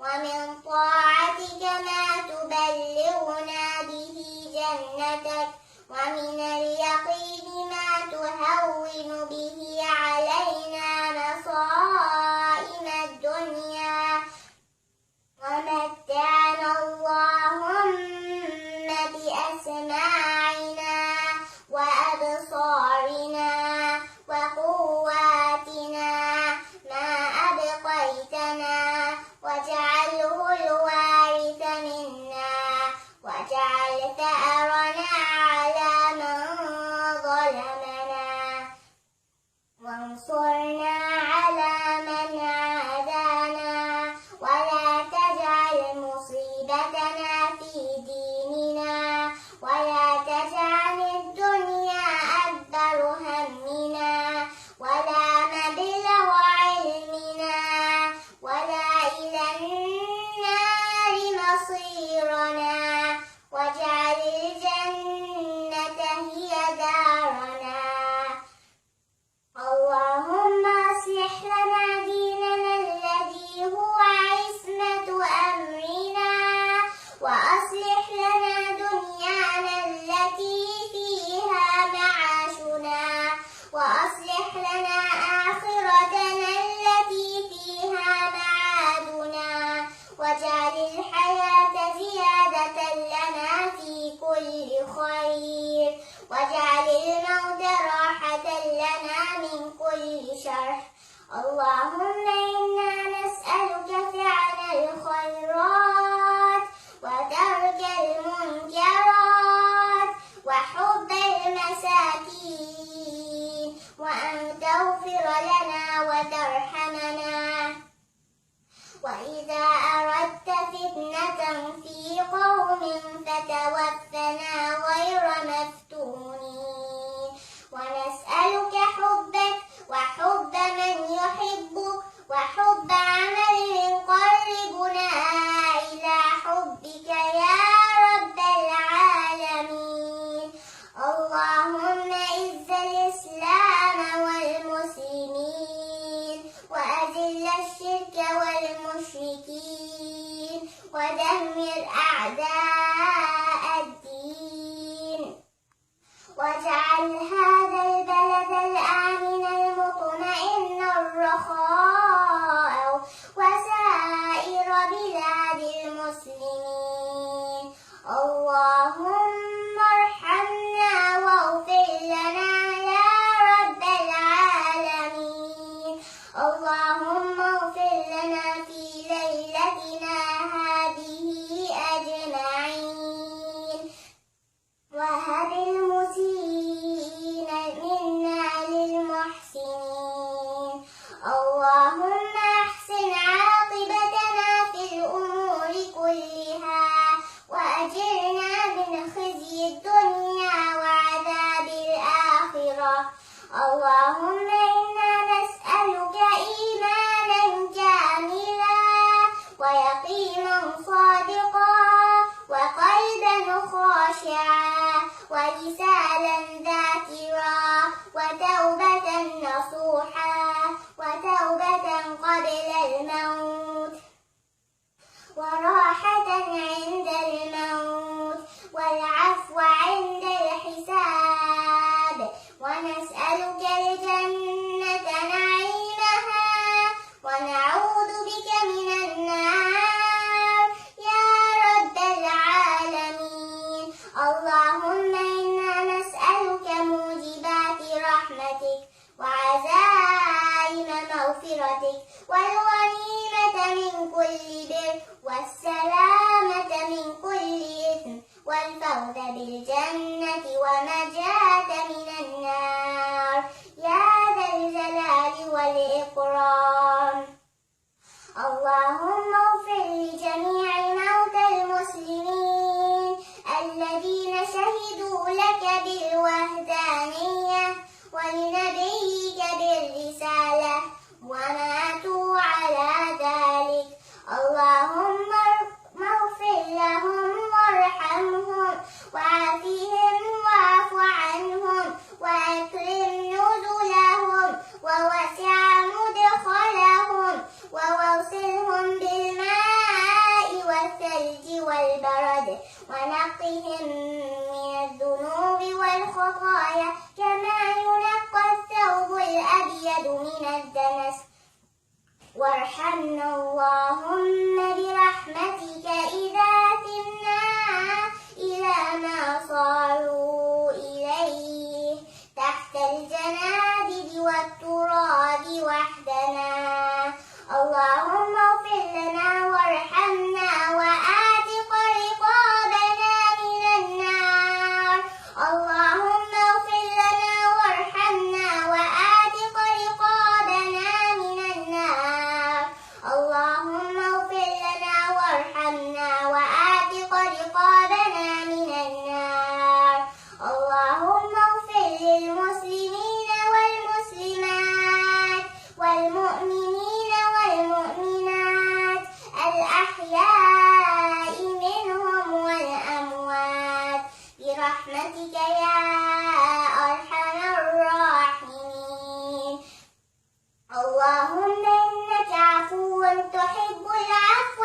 ومن طاعتك ما تبلغنا به جنتك ومن اليقين ما تهون به علينا مصائب الدنيا ومتعنا اللهم بأسماعنا وأبصارنا وقواتنا ما أبقيتنا واجعله الوارث منا واجعل ثأرنا على من ظلمنا وانصرنا على من عادانا ولا تجعل مصيبتنا في ديننا ولا تجعل الدنيا أكبر همنا ولا مبلغ علمنا ولا إلى النار مصيرنا واجعل الجنة هي دارنا. اللهم أصلح لنا ديننا الذي هو عصمة أمرنا وأصلح لنا دنيانا التي فيها معاشنا وأصلح لنا آخرتنا التي فيها معادنا واجعل الحياة زيادة لنا في كل خير واجعل الموت راحة لنا من كل شر. اللهم إنا نسألك فعل الخيرات وترك المنكرات وحب المساكين وأن تغفر لنا وترحمنا وإذا أردت فتنة في قوم فتوفنا غير مفتونين ونسألك حبك وحب من يحبك وحب عمل يقربنا إلى حبك يا رب العالمين. اللهم أعز الإسلام والمسلمين وأذل الشرك والمشركين ودمر أعداء الدين واجعل هذا البلد الآمن المطمئن الرخاء وسائر بلاد المسلمين. اللهم ارحمنا واغفر لنا يا رب العالمين. اللهم اغفر لنا في ليلتنا هذه أجمعين وهب المسيئين منا للمحسنين. اللهم أحسن عاقبتنا في الأمور كلها وأجرنا من خزي الدنيا وعذاب الآخرة. اللهم إنا نسألك إيمانا كاملا ويقينا صادقا وقلبا خاشعا ولسانا ذاكرا وتوبة نصوحا وتوبة قبل الموت وراحة عند الموت والعفو عند الحساب ونسألك الجنة نعيمها ونعوذ بك من النار يا رب العالمين. اللهم إنا نسألك موجبات رحمتك وعزائم مغفرتك والغنيمة من كل بر والسلامة من كل إثم والفوز بالجنة والنجاة من النار يا ذا الجلال والإكرام. اللهم اغفر لجميع موتى المسلمين الذين شهدوا لك بالوحدانية ولنبيك بالرسالة وماتوا على ذلك. اللهم اغفر لهم وارحمهم وعافهم وطهرهم من الذنوب والخطايا كما ينقى الثوب الأبيض من الدنس وارحمنا اللهم برحمتك إذا تمنا إلى ما صاروا إليه تحت الجنادل والتراب وحدنا اللهم اغفر لنا وارحمنا وآتق رقابنا من النار اللهم اغفر لنا وارحمنا وآتق رقابنا من النار اللهم اغفر لنا وارحمنا وآتق رقابنا من النار اللهم اغفر للمسلمين والمسلمات والمؤمنين والمؤمنات الأحياء منهم والأموات برحمتك يا أرحم الراحمين اللهم إنك عفو تحب العفو